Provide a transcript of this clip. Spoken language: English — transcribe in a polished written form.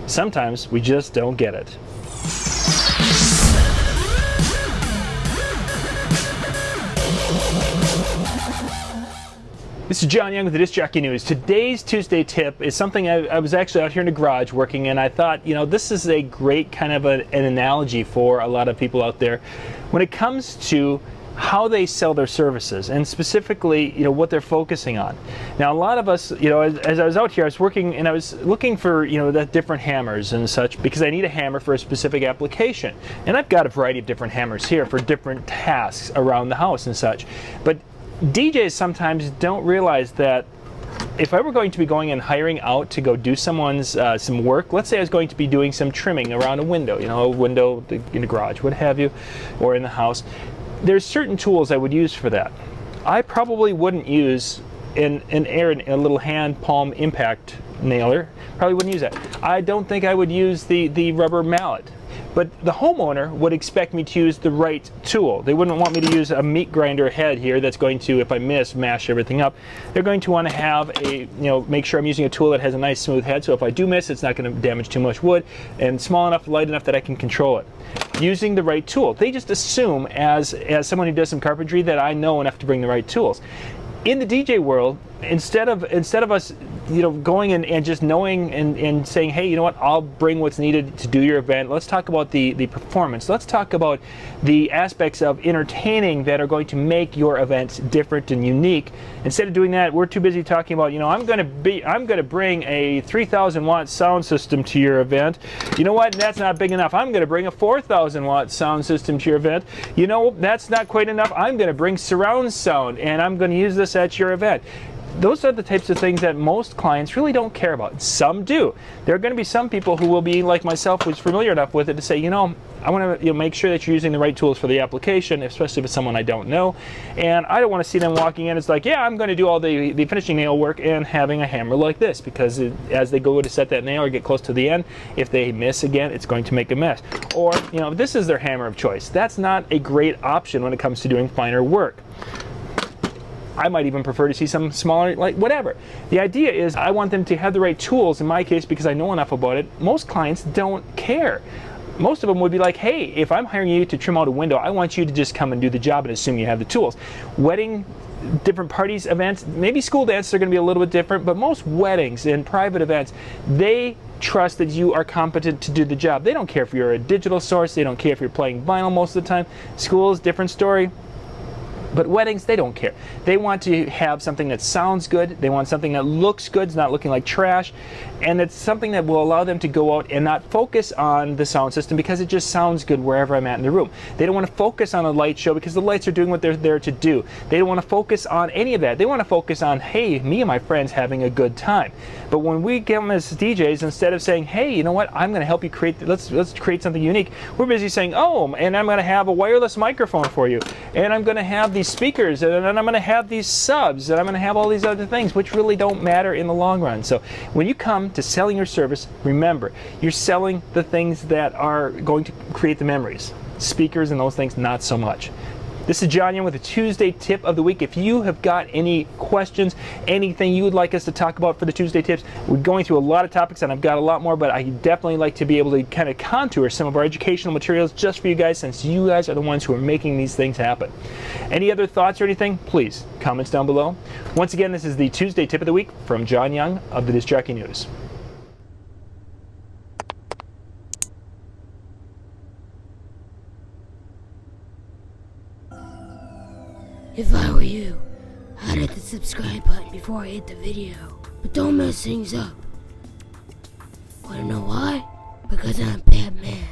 Sometimes we just don't get it. This is John Young with the Disc Jockey News. Today's Tuesday tip is something I was actually out here in the garage working, and I thought, this is a great kind of an analogy for a lot of people out there when it comes to how they sell their services, and specifically, what they're focusing on. Now, a lot of us, as I was out here, I was working and I was looking for, the different hammers and such, because I need a hammer for a specific application. And I've got a variety of different hammers here for different tasks around the house and such. But DJs sometimes don't realize that if I were going to be going and hiring out to go do someone's some work, let's say I was going to be doing some trimming around a window, a window in the garage, what have you, or in the house, there's certain tools I would use for that. I probably wouldn't use a little hand palm impact nailer. Probably wouldn't use that. I don't think I would use the rubber mallet. But the homeowner would expect me to use the right tool. They wouldn't want me to use a meat grinder head here that's going to, if I miss, mash everything up. They're going to want to have make sure I'm using a tool that has a nice smooth head, so if I do miss, it's not going to damage too much wood, and small enough, light enough that I can control it. Using the right tool. They just assume, as someone who does some carpentry, that I know enough to bring the right tools. In the DJ world, instead of us going and just knowing and saying, hey, you know what, I'll bring what's needed to do your event, let's talk about the performance. Let's talk about the aspects of entertaining that are going to make your events different and unique. Instead of doing that, we're too busy talking about, I'm going to bring a 3,000 watt sound system to your event. You know what, that's not big enough. I'm going to bring a 4,000 watt sound system to your event. That's not quite enough. I'm going to bring surround sound, and I'm going to use this at your event. Those are the types of things that most clients really don't care about. Some do. There are going to be some people who will be like myself, who's familiar enough with it to say, I want to make sure that you're using the right tools for the application, especially if it's someone I don't know. And I don't want to see them walking in. It's like, yeah, I'm going to do all the finishing nail work and having a hammer like this, because as they go to set that nail or get close to the end, if they miss again, it's going to make a mess. Or, this is their hammer of choice. That's not a great option when it comes to doing finer work. I might even prefer to see some smaller, like whatever. The idea is I want them to have the right tools, in my case, because I know enough about it. Most clients don't care. Most of them would be like, hey, if I'm hiring you to trim out a window, I want you to just come and do the job and assume you have the tools. Wedding, different parties, events, maybe school dances are going to be a little bit different, but most weddings and private events, they trust that you are competent to do the job. They don't care if you're a digital source. They don't care if you're playing vinyl most of the time. Schools, different story. But weddings, they don't care. They want to have something that sounds good. They want something that looks good, it's not looking like trash. And it's something that will allow them to go out and not focus on the sound system because it just sounds good wherever I'm at in the room. They don't want to focus on a light show because the lights are doing what they're there to do. They don't want to focus on any of that. They want to focus on, hey, me and my friends having a good time. But when we get them as DJs, instead of saying, hey, you know what, I'm going to help you create, let's create something unique, we're busy saying, oh, and I'm going to have a wireless microphone for you, and I'm going to have these speakers, and I'm going to have these subs, and I'm going to have all these other things, which really don't matter in the long run. So when you come to selling your service, remember, you're selling the things that are going to create the memories. Speakers and those things, not so much. This is John Young with the Tuesday tip of the week. If you have got any questions, anything you would like us to talk about for the Tuesday tips, we're going through a lot of topics and I've got a lot more, but I definitely like to be able to kind of contour some of our educational materials just for you guys, since you guys are the ones who are making these things happen. Any other thoughts or anything? Please, comments down below. Once again, this is the Tuesday tip of the week from John Young of the Disc Jockey News. If I were you, I'd hit the subscribe button before I hit the video. But don't mess things up. Wanna know why? Because I'm Batman.